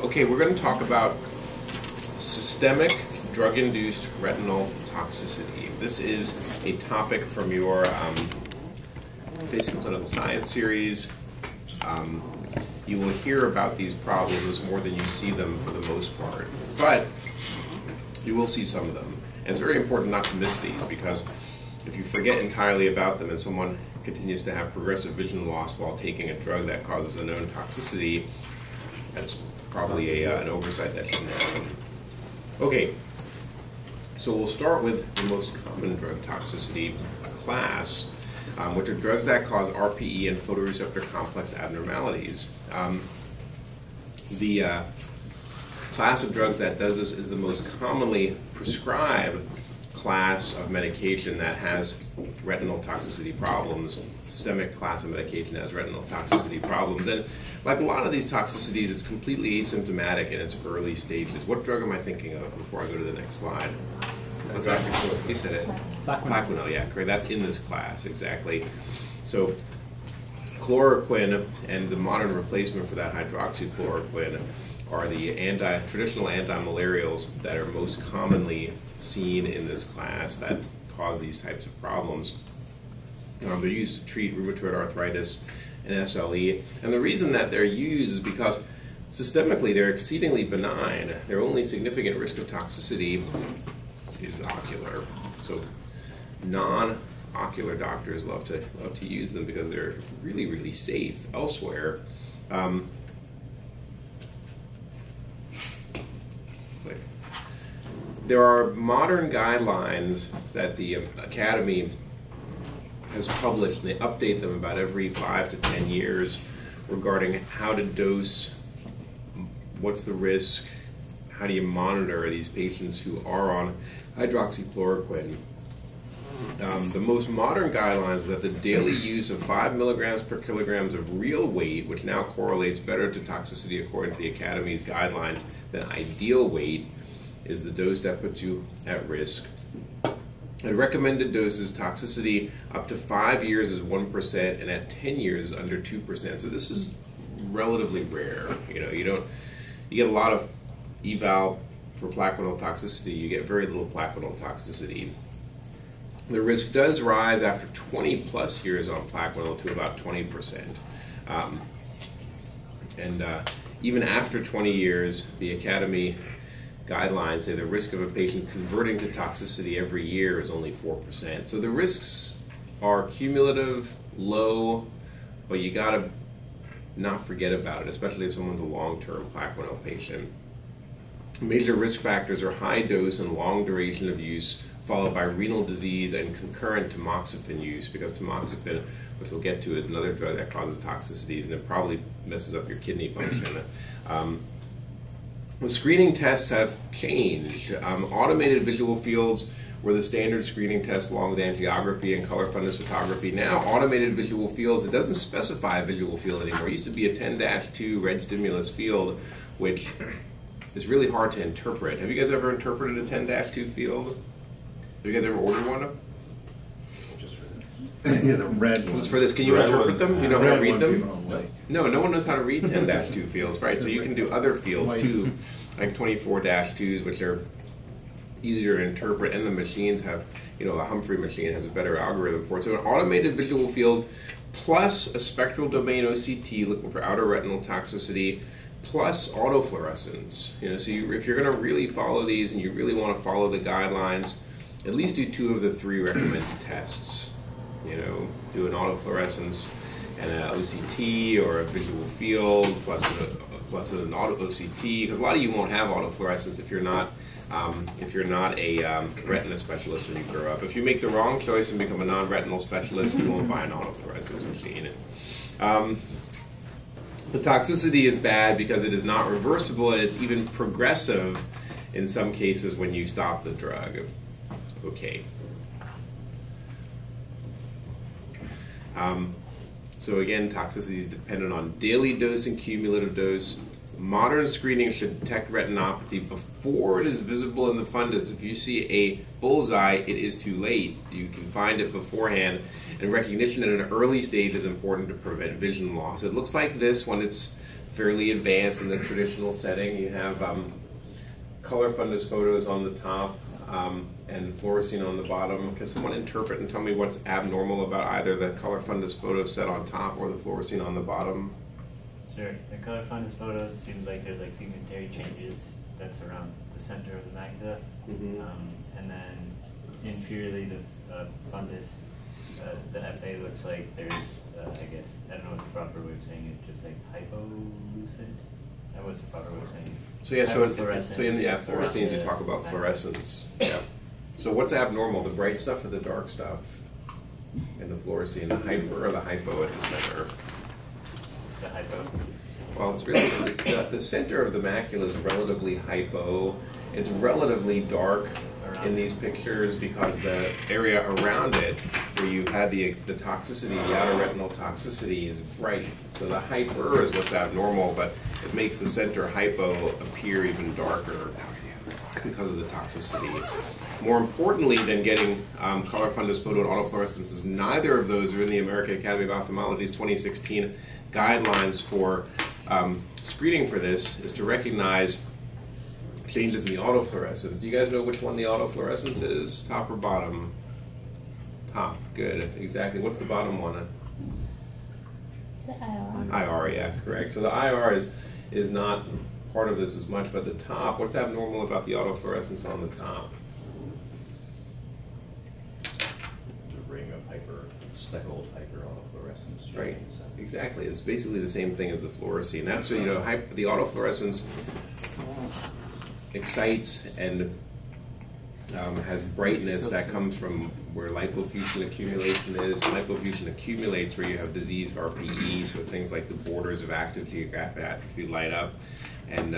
Okay, we're going to talk about systemic drug-induced retinal toxicity. This is a topic from your basic clinical science series. You will hear about these problems more than you see them for the most part, but you will see some of them. And it's very important not to miss these, because if you forget entirely about them and someone continues to have progressive vision loss while taking a drug that causes a known toxicity, that's probably an oversight that shouldn't happen. Okay, so we'll start with the most common drug toxicity class, which are drugs that cause RPE and photoreceptor complex abnormalities. The class of drugs that does this is the most commonly prescribed class of medication that has retinal toxicity problems. Systemic class of medication has retinal toxicity problems. And like a lot of these toxicities, it's completely asymptomatic in its early stages. What drug am I thinking of before I go to the next slide? What's that? You said it. Plaquenil, yeah, correct. That's in this class, exactly. So chloroquine and the modern replacement for that, hydroxychloroquine, are the traditional antimalarials that are most commonly seen in this class that cause these types of problems. They're used to treat rheumatoid arthritis and SLE. And the reason that they're used is because systemically they're exceedingly benign. Their only significant risk of toxicity is ocular. So non-ocular doctors love to use them because they're really, really safe elsewhere. There are modern guidelines that the Academy has published, and they update them about every 5 to 10 years regarding how to dose, what's the risk, how do you monitor these patients who are on hydroxychloroquine. The most modern guidelines is that the daily use of 5 milligrams per kilograms of real weight, which now correlates better to toxicity according to the Academy's guidelines than ideal weight, is the dose that puts you at risk. At recommended doses, toxicity up to 5 years is 1%, and at 10 years is under 2%. So this is relatively rare. You get a lot of eval for plaquenil toxicity. You get very little plaquenil toxicity. The risk does rise after 20 plus years on plaquenil to about 20%. Even after 20 years, the Academy guidelines say the risk of a patient converting to toxicity every year is only 4%. So the risks are cumulative, low, but you gotta not forget about it, especially if someone's a long-term plaquenil patient. Major risk factors are high dose and long duration of use, followed by renal disease and concurrent Tamoxifen use, because Tamoxifen, which we'll get to, is another drug that causes toxicities, and it probably messes up your kidney function. The screening tests have changed. Automated visual fields were the standard screening test along with angiography and color fundus photography. Now, automated visual fields, it doesn't specify a visual field anymore. It used to be a 10-2 red stimulus field, which is really hard to interpret. Have you guys ever interpreted a 10-2 field? Have you guys ever ordered one? Yeah, the red ones. Just for this, can you interpret them? Do you know how to read them? No one knows how to read 10-2 fields, right? So you can do other fields too, like 24-2s, which are easier to interpret, and the machines have, the Humphrey machine has a better algorithm for it. So an automated visual field plus a spectral domain OCT looking for outer retinal toxicity plus autofluorescence. So if you're going to really follow these and you really want to follow the guidelines, at least do 2 of the 3 recommended tests. Do an autofluorescence and an OCT or a visual field plus an auto OCT, because a lot of you won't have autofluorescence if you're not a retina specialist when you grow up. If you make the wrong choice and become a non-retinal specialist, you won't buy an autofluorescence machine. The toxicity is bad because it is not reversible, and it's even progressive in some cases when you stop the drug. Okay. So again, toxicity is dependent on daily dose and cumulative dose. Modern screening should detect retinopathy before it is visible in the fundus. If you see a bullseye, it is too late. You can find it beforehand, and recognition at an early stage is important to prevent vision loss. It looks like this when it's fairly advanced in the traditional setting. You have color fundus photos on the top and fluorescein on the bottom. Can someone interpret and tell me what's abnormal about either the color fundus photo set on top or the fluorescein on the bottom? Sure. The color fundus photos seems like there's like pigmentary changes that's around the center of the macula, and then inferiorly the fundus, the FA looks like there's, I guess, I don't know what the proper way of saying it, just like hypolucent. What's the proper way of saying it? So yeah, so in the fluoresceins you talk about fluorescence. Yeah. So what's abnormal, the bright stuff or the dark stuff in the fluorescein, the hyper or the hypo at the center? The hypo. Well, it's really, the center of the macula is relatively hypo. It's relatively dark in these pictures because the area around it, where you had the toxicity, the outer retinal toxicity, is bright. So the hyper is what's abnormal, but it makes the center hypo appear even darker because of the toxicity. More importantly than getting color fundus photo and autofluorescence, neither of those are in the American Academy of Ophthalmology's 2016 guidelines for screening for this, is to recognize changes in the autofluorescence. Do you guys know which one the autofluorescence is? Top or bottom? Top. Good. Exactly. What's the bottom one? The IR. IR, yeah, correct. So the IR is not part of this as much, but the top, what's abnormal about the autofluorescence on the top? The ring of speckled hyper autofluorescence. Right. Exactly. It's basically the same thing as the fluorescein. That's, you know, the autofluorescence excites and has brightness that comes from where lipofuscin accumulation is. Lipofuscin accumulates where you have diseased RPE, so things like the borders of active geographic atrophy light up, and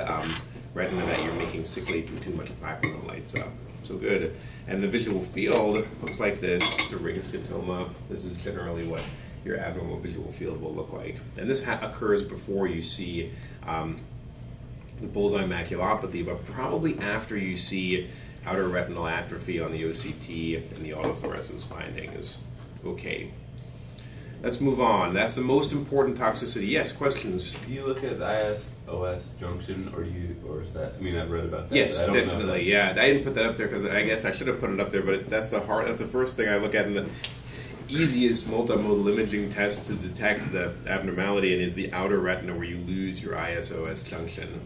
retina that you're making sickly from too much plaquenil lights up. So good. And the visual field looks like this. It's a ring scotoma. This is generally what your abnormal visual field will look like. And this occurs before you see the bullseye maculopathy, but probably after you see outer retinal atrophy on the OCT and the autofluorescence findings. Okay. Let's move on. That's the most important toxicity. Yes, questions? Do you look at the IS-OS junction, or is that? I mean, I've read about that. Yes, I don't definitely. Yeah, I didn't put that up there because I guess I should have put it up there. But that's the first thing I look at, and the easiest multimodal imaging test to detect the abnormality and is the outer retina where you lose your IS-OS junction.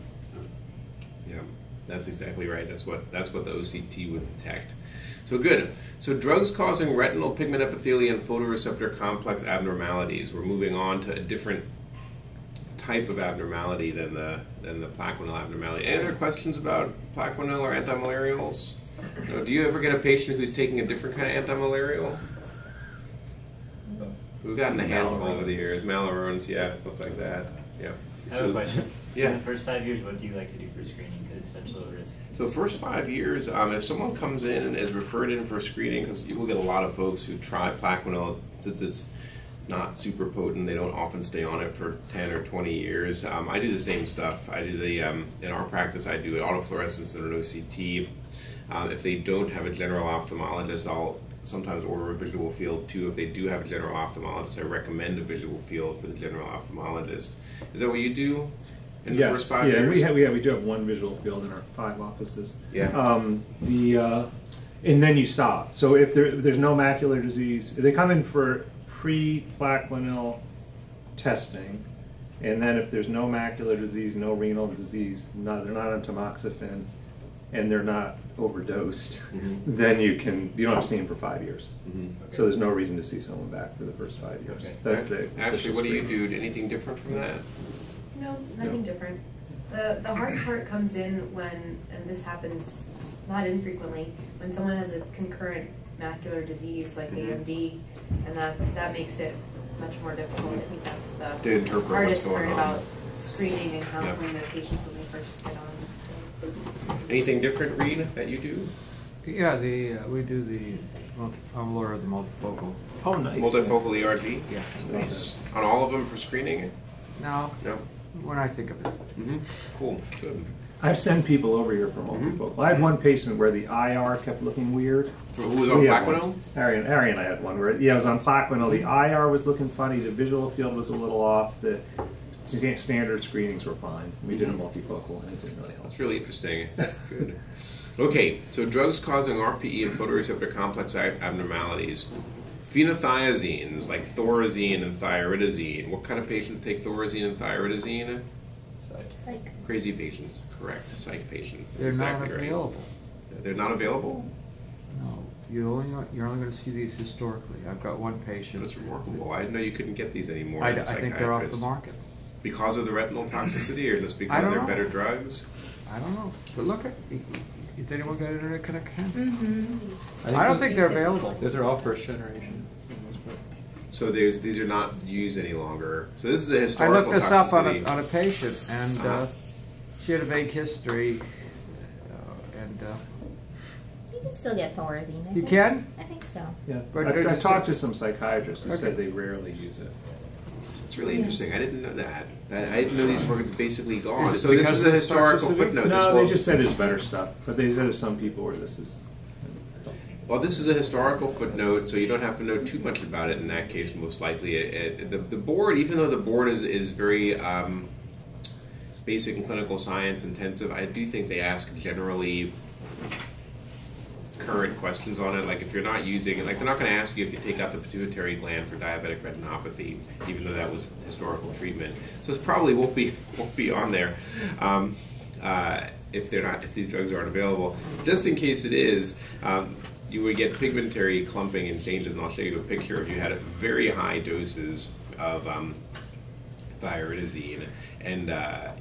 Yeah, that's exactly right. That's what the OCT would detect. So good. So drugs causing retinal pigment epithelia and photoreceptor complex abnormalities. We're moving on to a different type of abnormality than the plaquenil abnormality. Any other questions about plaquenil or antimalarials? No, do you ever get a patient who's taking a different kind of antimalarial? We've gotten a handful over the years. Malarons, yeah, stuff like that. Yeah. I have a question. Yeah. In the first 5 years, what do you like to do for screening? Because it's such low risk. So first 5 years, if someone comes in and is referred in for screening, because you will get a lot of folks who try plaquenil, since it's not super potent, they don't often stay on it for 10 or 20 years. I do the same stuff. I do in our practice, I do an autofluorescence and an OCT. If they don't have a general ophthalmologist, I'll sometimes order a visual field too. If they do have a general ophthalmologist, I recommend a visual field for the general ophthalmologist. Is that what you do in the first 5 years? Yeah, we do have one visual field in our 5 offices. Yeah. And then you stop. So if there's no macular disease, they come in for pre-plaquenil testing, and then if there's no macular disease, no renal disease, they're not on tamoxifen, and they're not overdosed, then you don't have to see them for 5 years. Okay. So there's no reason to see someone back for the first 5 years. Okay. That's the Actually, what do you do? Anything different from that? No, nothing different. The hard part comes in when, and this happens not infrequently, when someone has a concurrent macular disease like AMD, and that makes it much more difficult. I think that's To the interpret hardest what's going part on. about screening and counseling the patients when they first get on. Anything different, Reed, that you do? Yeah, we do the multipolar, the multifocal. Oh, nice. Multifocal ERG? Yeah. Nice. On all of them for screening? No, No? when I think of it. Cool. Good. I've sent people over here for multifocal. I had one patient where the IR kept looking weird. For who was on We had plaquenil? one. Harry and I had one where, it was on plaquenil. The IR was looking funny. The visual field was a little off. standard screenings were fine. We did a multifocal and it didn't really help. That's really interesting. Good. Okay, so drugs causing RPE and photoreceptor complex abnormalities. Phenothiazines like thorazine and thioridazine. What kind of patients take thorazine and thioridazine? Psych. Crazy patients, correct. Psych patients. That's They're exactly not right. available. They're not available? No, you're only going to see these historically. I've got one patient. That's remarkable. I didn't know you couldn't get these anymore. I as a think they're off the psychiatrist. market. Because of the retinal toxicity, or just I because don't they're know. better drugs? I don't know. But look at, is anyone got internet connection? Mm-hmm. I don't think they're available. Those are all first generation. So these are not used any longer. So this is a I historical looked this up toxicity. on a patient, and Uh-huh. she had a vague history, and You can still get thorazine. I you think. can? I think so. Yeah, But I there's talked a- to some psychiatrists who Okay. said they rarely use it. It's really interesting. I didn't know that. I didn't know these were basically gone. Is it So this because is of a the historical toxicity? footnote. No, This they will- just said there's better stuff, but they said there's some people where this is. Well, this is a historical footnote, so you don't have to know too much about it in that case, most likely. The board, even though the board is very basic and clinical science intensive, I do think they ask generally current questions on it. Like if you're not using it, like they're not going to ask you if you take out the pituitary gland for diabetic retinopathy, even though that was historical treatment. So it probably won't be on there. If these drugs aren't available. Just in case it is, you would get pigmentary clumping and changes, and I'll show you a picture if you had very high doses of thyroidazine, and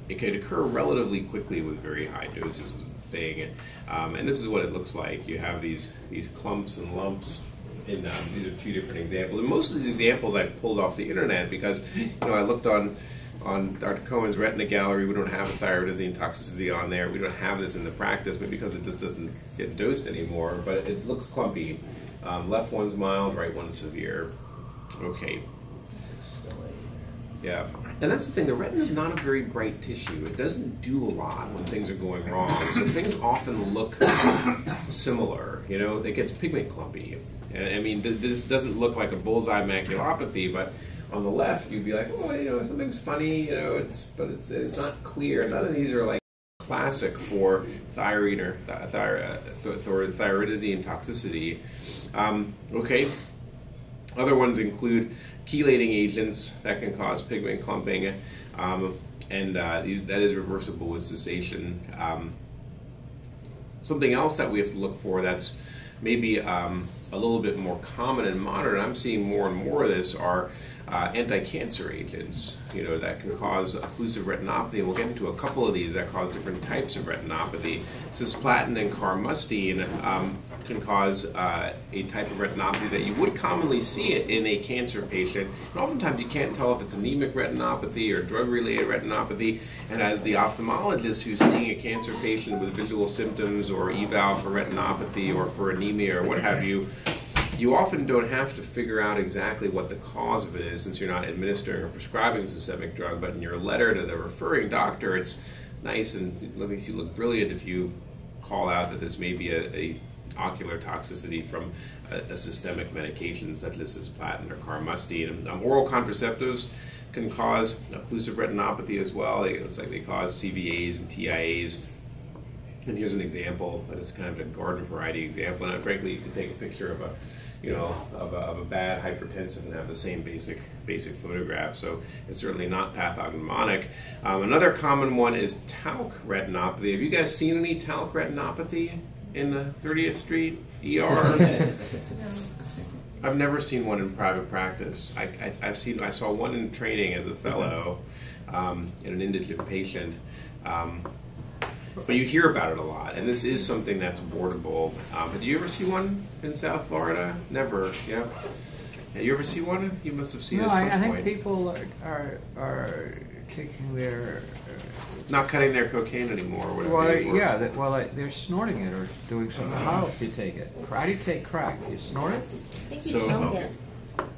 it could occur relatively quickly with very high doses was the thing. And this is what it looks like. You have these clumps and lumps. And these are two different examples. And most of these examples I pulled off the internet because I looked on Dr. Cohen's Retina Gallery. We don't have a thyroidazine toxicity on there. We don't have this in the practice, but because it just doesn't get dosed anymore. But it looks clumpy. Left one's mild, right one's severe. Okay. Yeah. And that's the thing, the retina is not a very bright tissue. It doesn't do a lot when things are going wrong. So things often look similar. It gets pigment clumpy. And I mean, this doesn't look like a bullseye maculopathy, but on the left, you'd be like, oh, something's funny, but it's not clear. None of these are like classic for thyroid or thyroidazine toxicity. Okay. Other ones include chelating agents that can cause pigment clumping, and that is reversible with cessation. Something else that we have to look for that's maybe a little bit more common and modern, I'm seeing more and more of this, are anti-cancer agents, that can cause occlusive retinopathy. We'll get into a couple of these that cause different types of retinopathy. Cisplatin and carmustine can cause a type of retinopathy that you would commonly see it in a cancer patient. And oftentimes you can't tell if it's anemic retinopathy or drug-related retinopathy. And as the ophthalmologist who's seeing a cancer patient with visual symptoms or eval for retinopathy or for anemia or what have you, you often don't have to figure out exactly what the cause of it is since you're not administering or prescribing a systemic drug, but in your letter to the referring doctor, it's nice and it makes you look brilliant if you call out that this may be a ocular toxicity from a systemic medication such as cisplatin or carmustine. Oral contraceptives can cause occlusive retinopathy as well. It's like they cause CVAs and TIAs. And here's an example, but it's kind of a garden variety example. And frankly, you can take a picture of a bad hypertensive and have the same basic photograph. So it's certainly not pathognomonic. Another common one is Talc retinopathy. Have you guys seen any Talc retinopathy in the 30th Street ER? I've never seen one in private practice. I saw one in training as a fellow in an indigent patient. But you hear about it a lot, and this is something that's boardable. But do you ever see one in South Florida? Never. Yeah. You ever see one? You must have seen it at some I think point. people are taking their. Not cutting their cocaine anymore. Or whatever. They're snorting it or doing something. How else do you take it? How do you take crack? You snort it? I think So- you smoke it.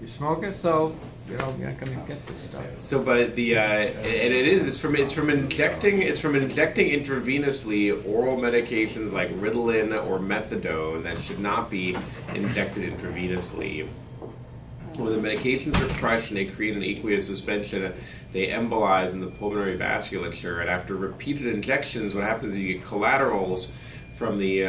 You smoke it, so you're not going to get this stuff. So, but it's from injecting intravenously oral medications like Ritalin or methadone that should not be injected intravenously. when the medications are crushed and they create an aqueous suspension, they embolize in the pulmonary vasculature, and after repeated injections, what happens is you get collaterals from the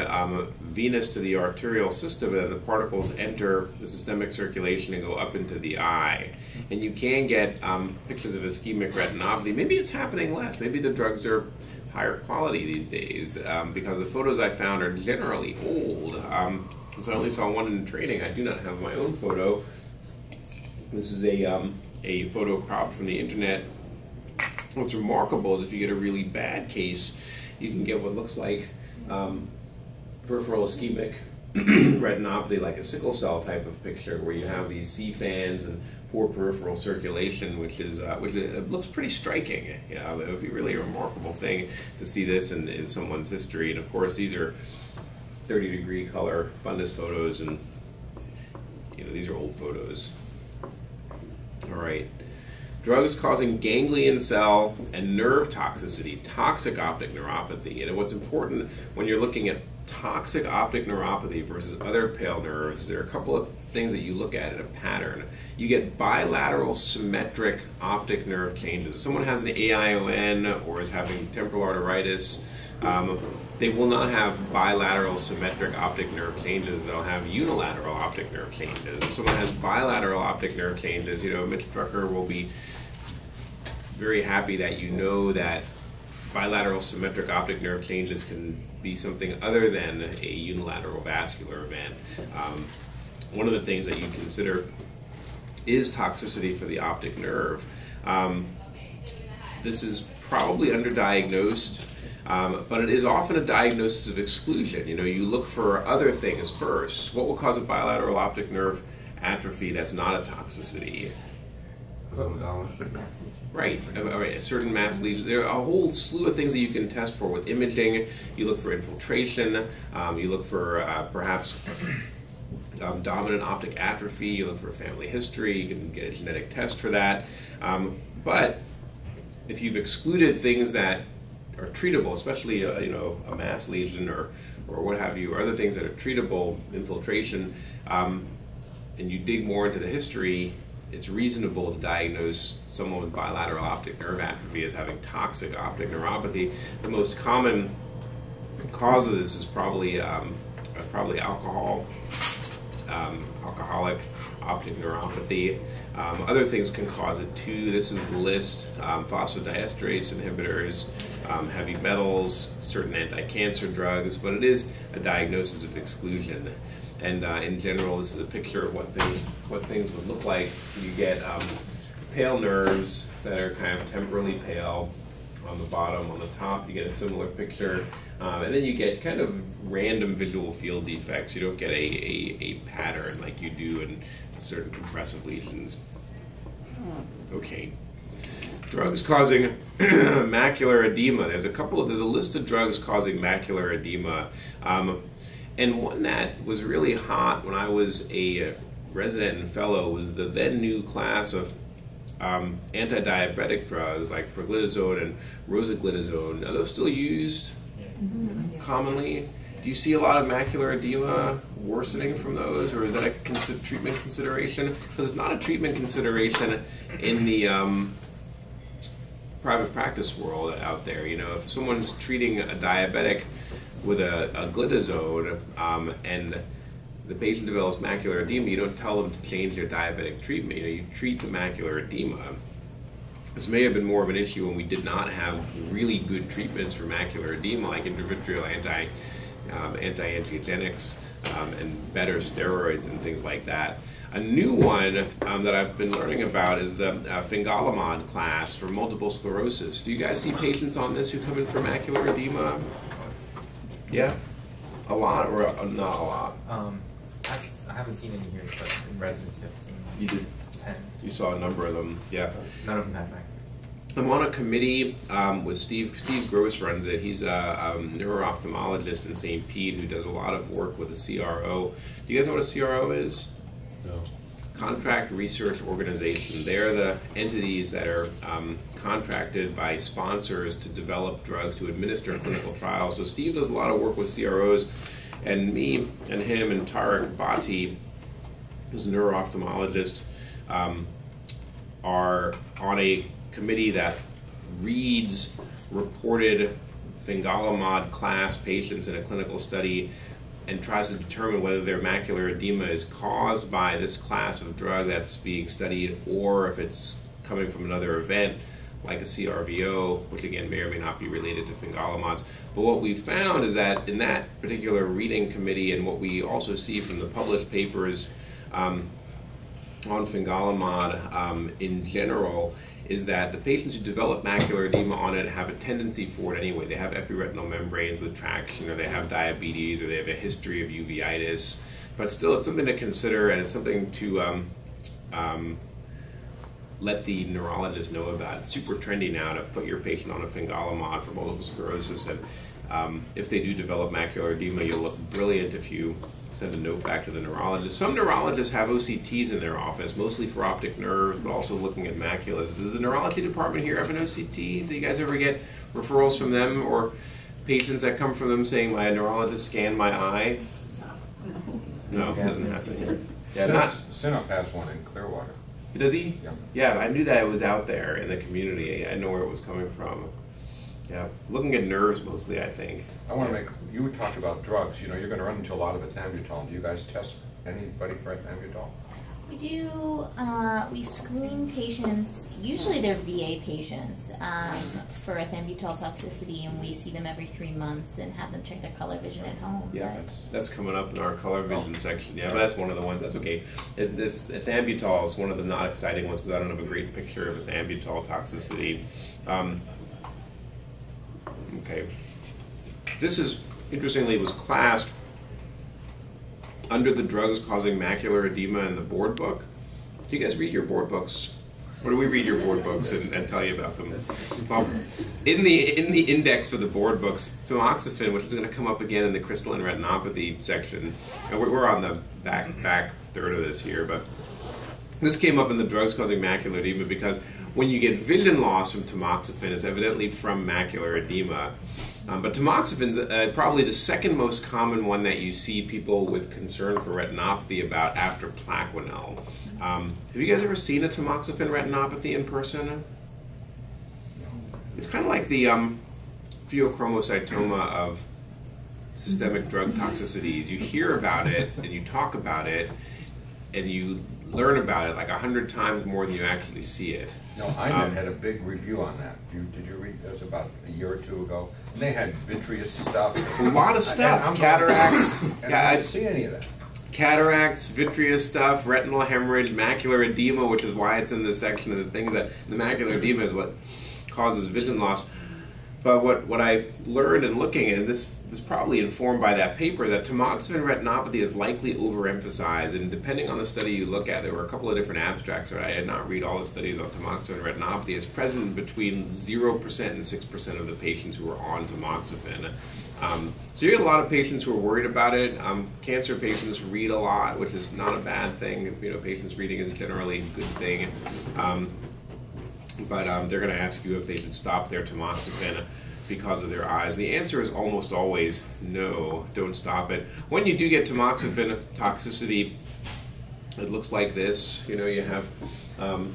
venous to the arterial system, and the particles enter the systemic circulation and go up into the eye. And you can get pictures of ischemic retinopathy. Maybe it's happening less. Maybe the drugs are higher quality these days, because the photos I found are generally old. Since I only saw one in training, I do not have my own photo. This is a photo cropped from the internet. What's remarkable is if you get a really bad case, you can get what looks like peripheral ischemic retinopathy, like a sickle cell type of picture, where you have these C fans and poor peripheral circulation, which it looks pretty striking. You know, it would be really a remarkable thing to see this in someone's history. And of course, these are 30-degree color fundus photos, and these are old photos. All right. Drugs causing ganglion cell and nerve toxicity, toxic optic neuropathy. And what's important when you're looking at toxic optic neuropathy versus other pale nerves, there are a couple of things that you look at in a pattern. You get bilateral symmetric optic nerve changes. If someone has an AION or is having temporal arteritis, they will not have bilateral symmetric optic nerve changes. They'll have unilateral optic nerve changes. If someone has bilateral optic nerve changes, Mitch Drucker will be very happy that you know that bilateral symmetric optic nerve changes can be something other than a unilateral vascular event. One of the things that you consider is toxicity for the optic nerve. This is probably underdiagnosed, but it is often a diagnosis of exclusion. You look for other things first. What will cause a bilateral optic nerve atrophy that's not a toxicity? Right, a certain mass lesion. There are a whole slew of things that you can test for with imaging. You look for infiltration. You look for perhaps dominant optic atrophy. You look for family history. You can get a genetic test for that. But if you've excluded things that are treatable, especially a mass lesion or what have you, or other things that are treatable, infiltration, and you dig more into the history, it's reasonable to diagnose someone with bilateral optic nerve atrophy as having toxic optic neuropathy. The most common cause of this is probably alcoholic optic neuropathy. Other things can cause it too. This is the list: phosphodiesterase inhibitors, heavy metals, certain anti-cancer drugs. But it is a diagnosis of exclusion. And in general, this is a picture of what things would look like. You get pale nerves that are kind of temporally pale on the bottom. On the top, you get a similar picture. And then you get kind of random visual field defects. You don't get a pattern like you do in certain compressive lesions. Okay. Drugs causing macular edema. There's a list of drugs causing macular edema. And one that was really hot when I was a resident and fellow was the then new class of anti-diabetic drugs like preglitazone and rosiglitazone. Are those still used commonly? Do you see a lot of macular edema worsening from those, or is that a treatment consideration? Because it's not a treatment consideration in the private practice world out there. If someone's treating a diabetic with a glitazone and the patient develops macular edema, you don't tell them to change their diabetic treatment. You treat the macular edema. This may have been more of an issue when we did not have really good treatments for macular edema, like intravitreal anti-angiogenics and better steroids and things like that. A new one that I've been learning about is the fingolimod class for multiple sclerosis. Do you guys see patients on this who come in for macular edema? Yeah? A lot or not a lot? I haven't seen any here, but in residency I've seen You did? 10. You saw a number of them, yeah. None of them had macular. I'm on a committee with Steve. Steve Gross runs it. He's a neuro-ophthalmologist in St. Pete who does a lot of work with a CRO. Do you guys know what a CRO is? No. Contract Research Organization. They're the entities that are contracted by sponsors to develop drugs, to administer clinical trials. So Steve does a lot of work with CROs, and me and him and Tarek Bhatti, who's a neuro-ophthalmologist, are on a committee that reads reported fingolimod class patients in a clinical study and tries to determine whether their macular edema is caused by this class of drug that's being studied, or if it's coming from another event like a CRVO, which again may or may not be related to fingolimods. But what we found is that in that particular reading committee, and what we also see from the published papers on fingolimod in general, is that the patients who develop macular edema on it have a tendency for it anyway. They have epiretinal membranes with traction, or they have diabetes, or they have a history of uveitis. But still, it's something to consider, and it's something to let the neurologist know about. It's super trendy now to put your patient on a fingolimod for multiple sclerosis, and if they do develop macular edema, you'll look brilliant if you send a note back to the neurologist. Some neurologists have OCTs in their office, mostly for optic nerves, but also looking at maculas. Does the neurology department here have an OCT? Do you guys ever get referrals from them, or patients that come from them saying, my neurologist scanned my eye? No, it doesn't happen here. Yeah, Sinop has one in Clearwater. Does he? Yeah. Yeah, I knew that it was out there in the community. I know where it was coming from. Yeah, looking at nerves mostly, I think. I want to make, you talked about drugs. You know, you're going to run into a lot of ethambutol. Do you guys test anybody for ethambutol? We do, we screen patients, usually they're VA patients, for ethambutol toxicity, and we see them every 3 months and have them check their color vision at home. Yeah, that's coming up in our color vision section. Yeah, but that's one of the ones, that's okay. Ethambutol is one of the not exciting ones because I don't have a great picture of ethambutol toxicity. Okay. This is, interestingly, was classed under the drugs causing macular edema in the board book. Do you guys read your board books? Or do we read your board books and tell you about them? In the index for the board books, Tamoxifen, which is going to come up again in the crystalline retinopathy section, and we're on the back third of this here, but this came up in the drugs causing macular edema because when you get vision loss from tamoxifen, it's evidently from macular edema. But tamoxifen is probably the second most common one that you see people with concern for retinopathy about after Plaquenil. Have you guys ever seen a tamoxifen retinopathy in person? It's kind of like the pheochromocytoma of systemic drug toxicities. You hear about it and you talk about it and you learn about it like 100 times more than you actually see it. No, Eichenbaum had a big review on that. Did you read? That was about a year or two ago. And they had vitreous stuff. A lot of stuff. Cataracts. I didn't see any of that. Cataracts, vitreous stuff, retinal hemorrhage, macular edema, which is why it's in this section of the things that the macular edema is what causes vision loss. But what I learned in looking at this was probably informed by that paper that tamoxifen retinopathy is likely overemphasized, and depending on the study you look at, there were a couple of different abstracts, right? I did not read all the studies on tamoxifen retinopathy. It's present between 0% and 6% of the patients who are on tamoxifen. So you get a lot of patients who are worried about it. Cancer patients read a lot, which is not a bad thing. You know, patients reading is generally a good thing. But they're going to ask you if they should stop their tamoxifen because of their eyes. And the answer is almost always no, don't stop it. When you do get tamoxifen toxicity, it looks like this. You know, you have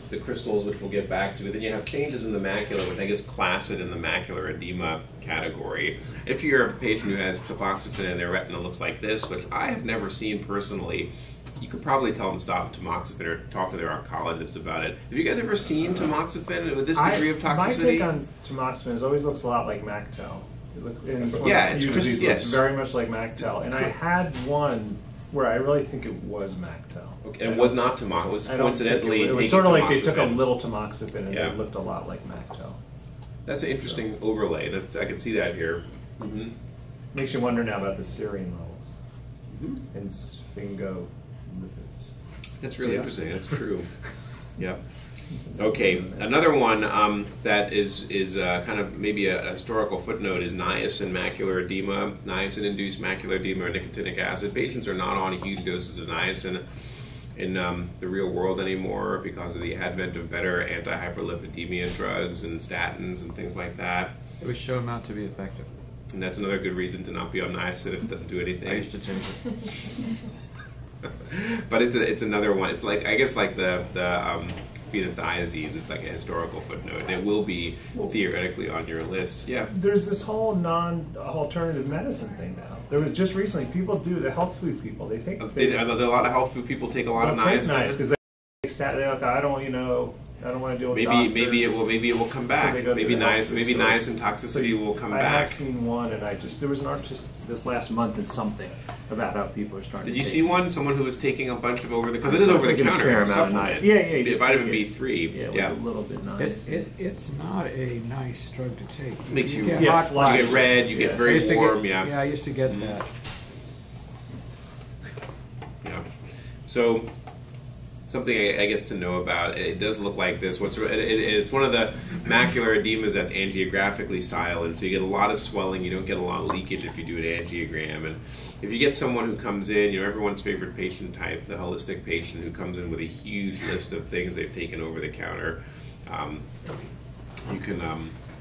the crystals, which we'll get back to. Then you have changes in the macula, which I guess class it in the macular edema category. If you're a patient who has tamoxifen and their retina looks like this, which I have never seen personally, you could probably tell them to stop tamoxifen or talk to their oncologist about it. Have you guys ever seen tamoxifen with this degree of toxicity? My take on tamoxifen is always looks a lot like Mactel. Yeah, it's very much like Mactel. And I had one where I really think it was Mactel. Okay, and it was not tamoxifen. It was coincidentally it was sort of like they took a little tamoxifen and it looked a lot like Mactel. That's an interesting overlay. I can see that here. Mm-hmm. Makes you wonder now about the serine levels and sphingolipids. That's really interesting. That's true. Yeah. Okay. Another one that is kind of maybe a historical footnote is niacin macular edema. Niacin-induced macular edema or nicotinic acid. Patients are not on huge doses of niacin in the real world anymore because of the advent of better anti-hyperlipidemia drugs and statins and things like that. It was shown not to be effective. And that's another good reason to not be on niacin if it doesn't do anything. I used to change it. But it's another one. It's like, I guess, like the phenothiazines. It's like a historical footnote. It will be theoretically on your list. Yeah. There's this whole non-alternative medicine thing now. There was just recently, the health food people, they take... A lot of health food people take a lot of niacin. Because they're like, I don't want to deal with doctors. Maybe it will come back. So maybe niacin toxicity will come back. I have seen one, and there was an article just this last month in something about how people are starting. Did you see one? Someone who was taking a bunch of because it is over the counter. It's a supplement. Yeah. Vitamin B3. Yeah, it was a little bit nice. It's not a nice drug to take. Makes you get hot, flushes. you get red, you get very warm. Yeah, I used to get that. Yeah. So, something I guess to know about, it does look like this. It's one of the macular edemas that's angiographically silent, so you get a lot of swelling, you don't get a lot of leakage if you do an angiogram. And if you get someone who comes in, everyone's favorite patient type, the holistic patient who comes in with a huge list of things they've taken over the counter,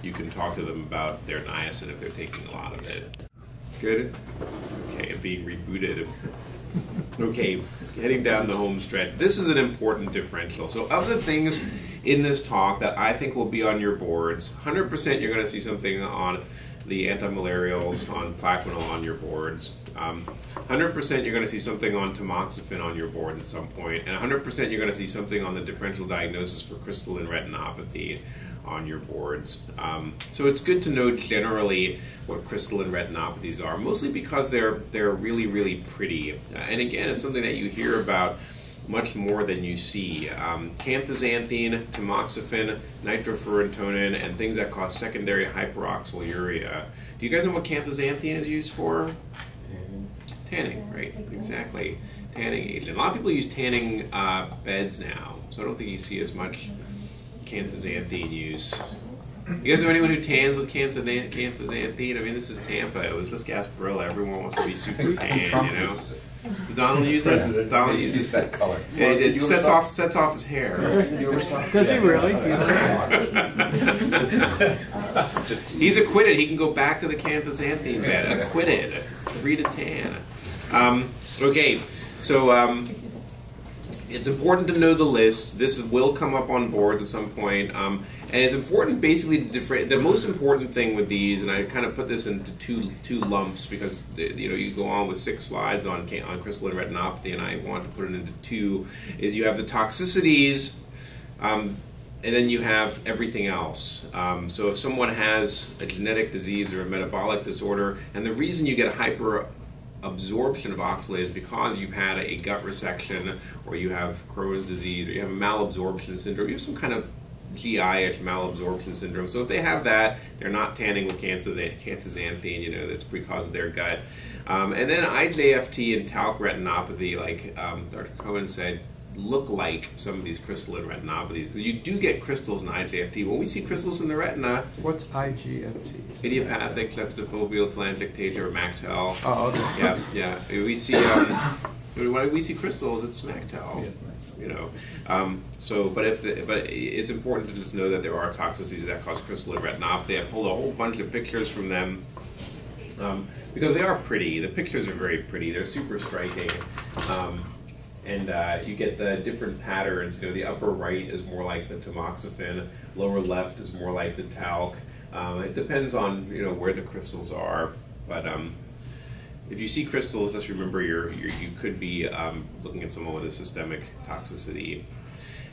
you can talk to them about their niacin if they're taking a lot of it. Good? Okay, being rebooted. Okay, heading down the home stretch. This is an important differential. So of the things in this talk that I think will be on your boards, 100% you're going to see something on the antimalarials, on Plaquenil on your boards. 100% you're going to see something on Tamoxifen on your board at some point. And 100% you're going to see something on the differential diagnosis for crystalline retinopathy on your boards. So it's good to know generally what crystalline retinopathies are, mostly because they're really, really pretty. And again, it's something that you hear about much more than you see. Canthaxanthine, tamoxifen, nitrofurantoin, and things that cause secondary hyperoxaluria. Do you guys know what canthaxanthine is used for? Tanning, right? Exactly. Tanning agent. A lot of people use tanning beds now, so I don't think you see as much canthaxanthine use. You guys know anyone who tans with canthaxanthine? I mean, this is Tampa. It was just Gasparilla. Everyone wants to be super tan, Does Donald use it? Donald uses that color. Yeah, it sets off his hair. Does he really? He's acquitted. He can go back to the canthaxanthine bed. Acquitted. Free to tan. Okay, so it's important to know the list. This will come up on boards at some point. And it's important basically to differentiate. The most important thing with these, and I kind of put this into two lumps because you go on with 6 slides on crystalline retinopathy, and I want to put it into 2, is you have the toxicities, and then you have everything else. So if someone has a genetic disease or a metabolic disorder, and the reason you get a hyperabsorption of oxalate is because you've had a gut resection, or you have Crohn's disease, or you have a malabsorption syndrome, you have some kind of GI-ish malabsorption syndrome. So if they have that, they're not tanning with canthaxanthine, that's because of their gut. And then IJFT and Talc retinopathy, like Dr. Cohen said, look like some of these crystalline retinopathies, because you do get crystals in IJFT. When we see crystals in the retina, what's IGFT? Idiopathic juxtafoveal telangiectasia, or MACTEL. Oh, okay. Yeah. We see when we see crystals, it's MACTEL. But it's important to just know that there are toxicities that cause crystalline retinopathy. I pulled a whole bunch of pictures from them because they are pretty. The pictures are very pretty. They're super striking. And you get the different patterns. The upper right is more like the Tamoxifen. Lower left is more like the Talc. It depends on where the crystals are. But if you see crystals, just remember you could be looking at someone with a systemic toxicity.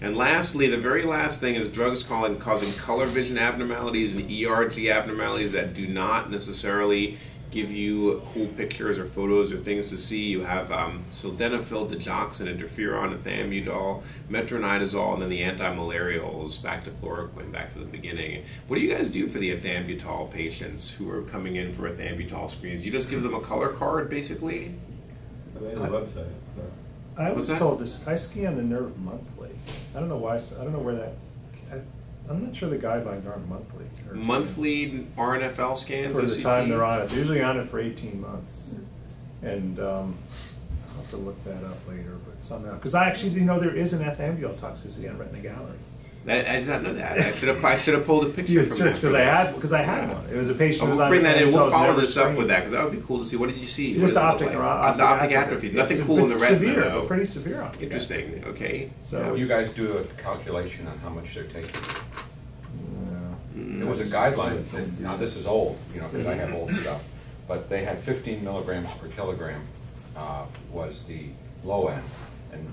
And lastly, the very last thing is drugs causing color vision abnormalities and ERG abnormalities that do not necessarily give you cool pictures or photos or things to see. You have sildenafil, digoxin, interferon, ethambutol, metronidazole, and then the antimalarials, back to chloroquine, back to the beginning. What do you guys do for the ethambutol patients who are coming in for ethambutol screens? You just give them a color card, basically? They have a website. I was told this. I scan the nerve monthly. I don't know why. I don't know where that. I'm not sure the guidelines aren't monthly. Monthly RNFL scans? For the OCT? time they're on it. They're usually on it for 18 months. And I'll have to look that up later, but somehow. Because I actually there is an ethambutol toxicity on retina gallery. I did not know that. I should have pulled a picture You had from searched that. because I had one. It was a patient who was We'll on bring that in. We'll comatose, follow never this up screened. with that because that would be cool to see. What did you see? Just What optic did it or look like? The optic atrophy. Nothing cool in the retina, severe, though. but pretty severe on it. Interesting. Okay. So You guys do a calculation on how much they're taking. Mm. It was a guideline. That, now this is old, because I have old stuff, but they had 15 milligrams per kilogram was the low end,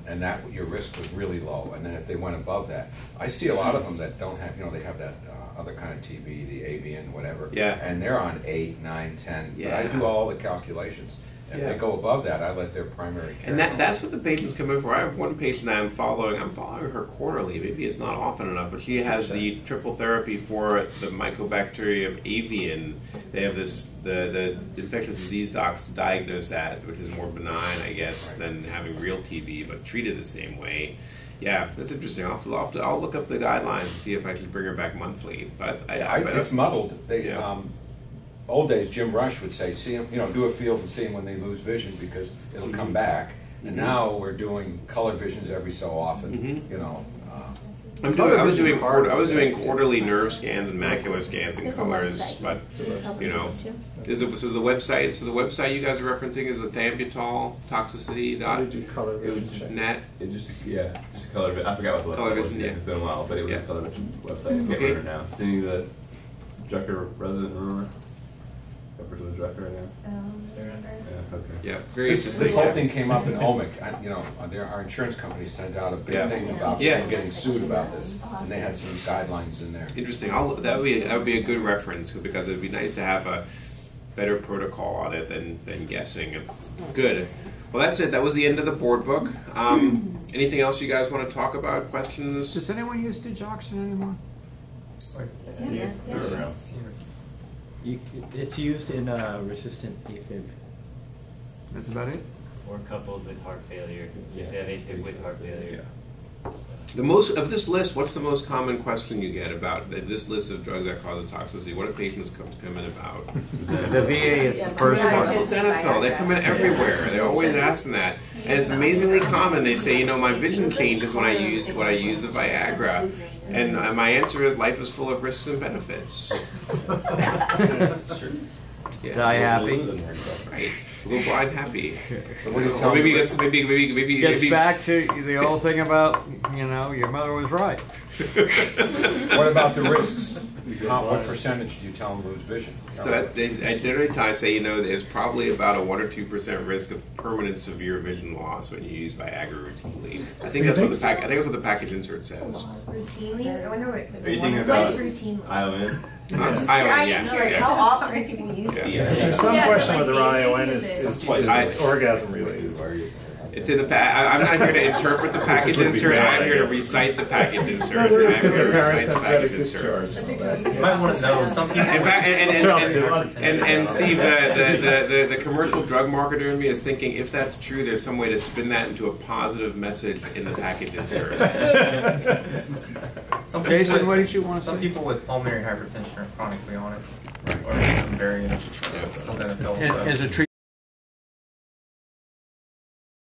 and that your risk was really low. And then if they went above that, I see a lot of them that don't have, they have that other kind of TB, the avian, whatever. Yeah. And they're on 8, 9, 10. Yeah. But I do all the calculations. If Yeah. they go above that, I let their primary care And know. that's what the patients come in for. I have one patient I'm following her quarterly. Maybe it's not often enough, but she has the triple therapy for the Mycobacterium avian. They have the infectious disease docs diagnose that, which is more benign, I guess, than having real TB, but treated the same way. Yeah, that's interesting. I'll look up the guidelines and see if I can bring her back monthly. But It's muddled. They, Yeah. old days, Jim Rush would say, see them, do a field and see them when they lose vision because it'll come back. And now we're doing color visions every so often, I was doing quarterly nerve scans and macular scans and There's a colors, website. but Help you know, too. so the website you guys are referencing is the Thiambutal Toxicity They do color vision check. net. It just color vision. I forgot what the website Color was. vision, yeah. It's been a while, but it was Yeah. a color vision website. I can't Okay. remember now. Cindy, the Drucker resident, remember? That person was Drucker right now? Yeah, okay. Yeah, very This interesting. whole thing came up in OMIC. Our insurance company sent out a big Yeah. thing about Yeah. people getting sued about this, and they had some guidelines in there. Interesting. That would be a good reference because it'd be nice to have a better protocol on it than guessing. Good. Well, that's it. That was the end of the board book. Anything else you guys want to talk about? Questions? Does anyone use digoxin anymore? Yeah. It's used in resistant AFib. That's about it? Or coupled with heart failure. Yeah. If they have AFib with heart failure. The most of this list, what's the most common question you get about this list of drugs that causes toxicity? What do patients come in about? The VA is the first Yeah. one. Sildenafil. They come in everywhere. They're always asking that, and it's amazingly common. They say, my vision changes when I use the Viagra, and my answer is life is full of risks and benefits. Yeah. Die happy. Right. Little blind happy. So what do you Or tell maybe them? it's maybe Gets back to the old thing about, your mother was right. What about the risks? What percentage do you tell them lose vision? So I generally say, there's probably about a 1 or 2% risk of permanent severe vision loss when you use Viagra routinely. I think that's what the package insert says. Routinely? I wonder what. Are you thinking What about is routinely? ION? Curious. How often are people use it? Yeah. There's some Yeah, question but whether like ION they is use it. orgasm related. It's in the I'm not here to interpret the package insert. I'm here to recite the package insert. No, I'm because here their to parents recite the have got a package insert. discharge. You might want to know some people. In fact, and Steve, the commercial drug marketer in me is thinking, if that's true, there's some way to spin that into a positive message in the package insert. Jason, what did you want to Some say? people with pulmonary hypertension are chronically on it, or variants. Sildenafil. As a treatment